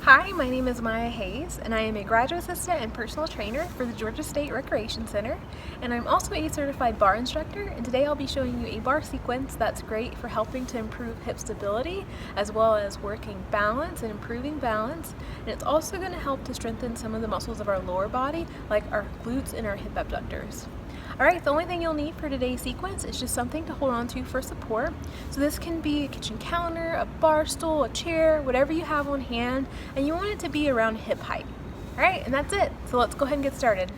Hi, my name is Maya Hayes, and I am a graduate assistant and personal trainer for the Georgia State Recreation Center, and I'm also a certified barre instructor, and today I'll be showing you a barre sequence that's great for helping to improve hip stability, as well as working balance and improving balance, and it's also going to help to strengthen some of the muscles of our lower body, like our glutes and our hip abductors. Alright, the only thing you'll need for today's sequence is just something to hold on to for support. So this can be a kitchen counter, a bar stool, a chair, whatever you have on hand, and you want it to be around hip height. Alright, and that's it. So let's go ahead and get started.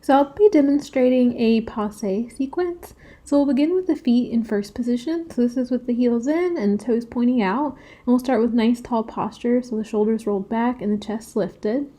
So I'll be demonstrating a passe sequence. So we'll begin with the feet in first position. So this is with the heels in and the toes pointing out. And we'll start with nice tall posture, so the shoulders rolled back and the chest lifted.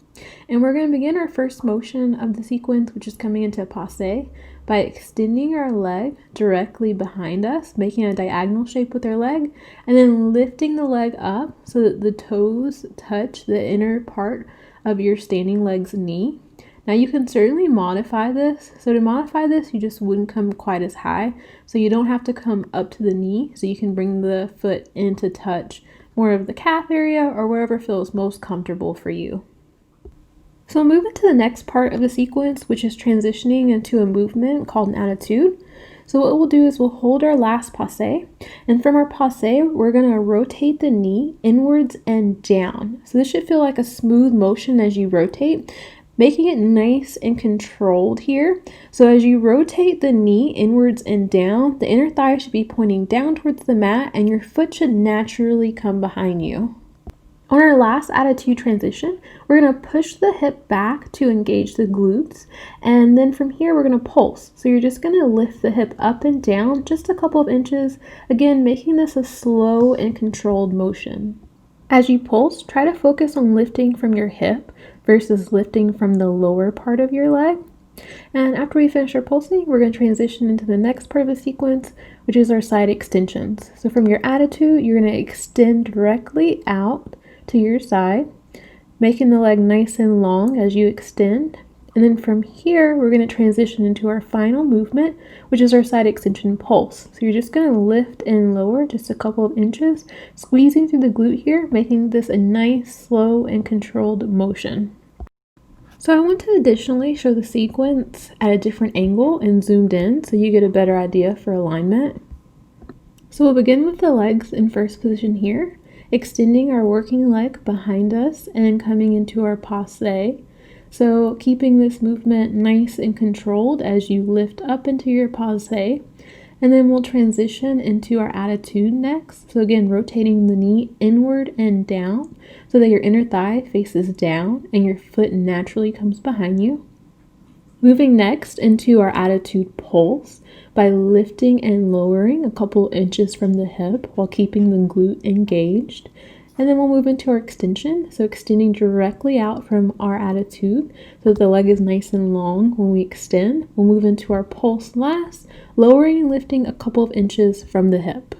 And we're going to begin our first motion of the sequence, which is coming into a passe, by extending our leg directly behind us, making a diagonal shape with our leg, and then lifting the leg up so that the toes touch the inner part of your standing leg's knee. Now you can certainly modify this. So to modify this, you just wouldn't come quite as high. So you don't have to come up to the knee. So you can bring the foot in to touch more of the calf area or wherever feels most comfortable for you. So we'll move into the next part of the sequence, which is transitioning into a movement called an attitude. So what we'll do is we'll hold our last passe, and from our passe, we're going to rotate the knee inwards and down. So this should feel like a smooth motion as you rotate, making it nice and controlled here. So as you rotate the knee inwards and down, the inner thigh should be pointing down towards the mat, and your foot should naturally come behind you. On our last attitude transition, we're going to push the hip back to engage the glutes, and then from here we're going to pulse. So you're just going to lift the hip up and down just a couple of inches, again making this a slow and controlled motion. As you pulse, try to focus on lifting from your hip versus lifting from the lower part of your leg. And after we finish our pulsing, we're going to transition into the next part of the sequence, which is our side extensions. So from your attitude, you're going to extend directly out to your side, making the leg nice and long as you extend. And then from here, we're going to transition into our final movement, which is our side extension pulse. So you're just going to lift and lower just a couple of inches, squeezing through the glute here, making this a nice, slow, and controlled motion. So I want to additionally show the sequence at a different angle and zoomed in so you get a better idea for alignment. So we'll begin with the legs in first position here, extending our working leg behind us and then coming into our passe. So keeping this movement nice and controlled as you lift up into your passe. And then we'll transition into our attitude next. So again, rotating the knee inward and down so that your inner thigh faces down and your foot naturally comes behind you. Moving next into our attitude pulse by lifting and lowering a couple inches from the hip while keeping the glute engaged. And then we'll move into our extension, so extending directly out from our attitude so that the leg is nice and long when we extend. We'll move into our pulse last, lowering and lifting a couple of inches from the hip.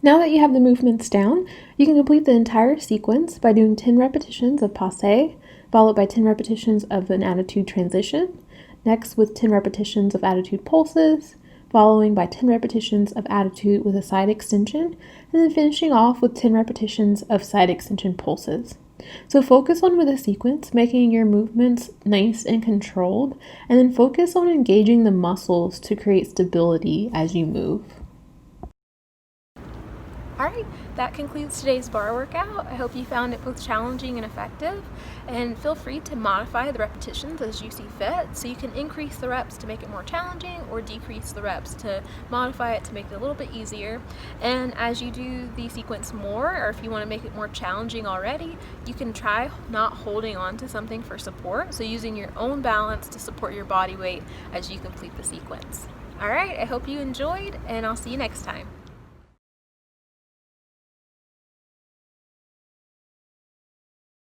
Now that you have the movements down, you can complete the entire sequence by doing 10 repetitions of passe, followed by 10 repetitions of an attitude transition, next with 10 repetitions of attitude pulses, following by 10 repetitions of attitude with a side extension, and then finishing off with 10 repetitions of side extension pulses. So focus on with the sequence, making your movements nice and controlled, and then focus on engaging the muscles to create stability as you move. Alright, that concludes today's barre workout. I hope you found it both challenging and effective, and feel free to modify the repetitions as you see fit. So you can increase the reps to make it more challenging or decrease the reps to modify it to make it a little bit easier. And as you do the sequence more, or if you want to make it more challenging already, you can try not holding on to something for support, so using your own balance to support your body weight as you complete the sequence. Alright, I hope you enjoyed, and I'll see you next time.